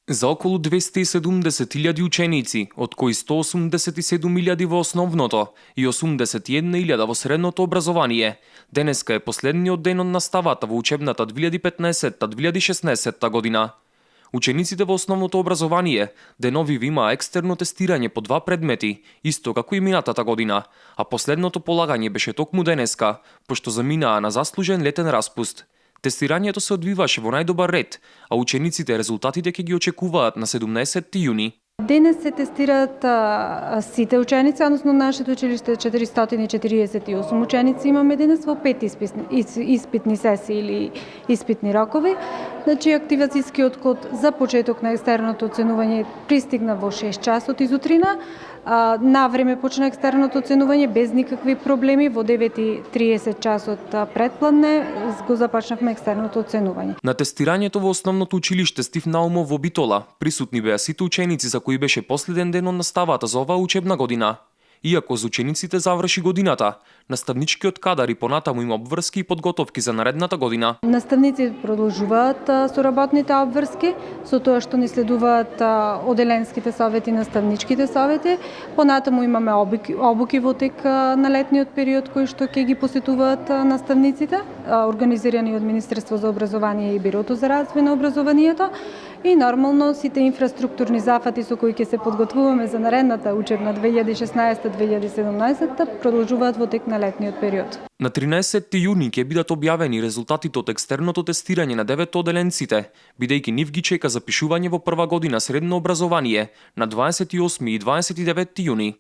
За околу 270.000 ученици, од кои 187.000 во основното и 81.000 во средното образование, денеска е последниот ден од наставата во учебната 2015-2016 година. Учениците во основното образование деновиве имаа екстерно тестирање по 2 предмети, исто како и минатата година, а последното полагање беше токму денеска, пошто заминаа на заслужен летен распуст. Тестирањето се одвиваше во најдобар ред, а учениците резултатите ќе ги очекуваат на 17 јуни. Денес се тестираат сите ученици, односно нашето училиште 448 ученици имаме денес во 5 испитни сесии или испитни рокови. Значи, активацијскиот код за почеток на екстерното оценување пристигна во 6 часот изутрина. На време почна екстерното оценување без никакви проблеми. Во 9:30 часот предпладне го започнавме екстерното оценување. На тестирањето во основното училиште Стив Наумов во Битола присутни беа сите ученици за кои беше последен ден од наставата за оваа учебна година. Иако за учениците заврши годината, наставничкиот кадар и понатаму има обврски и подготовки за наредната година. Наставници продолжуваат со работните обврски, со тоа што ни следуваат оделенските совети, наставничките совети. Понатаму имаме обуки во тек на летниот период кои што ќе ги посетуваат наставниците, организирани од Министерство за образование и Бирото за развој на образованието. И нормално сите инфраструктурни зафати со кои ќе се подготвуваме за наредната учебна 2016-2017 продолжуваат во тек на летниот период. На 13 јуни ќе бидат објавени резултатите од екстерното тестирање на 9 оделенците, бидејќи нив ги чека запишување во прва година средно образование на 28 и 29 јуни.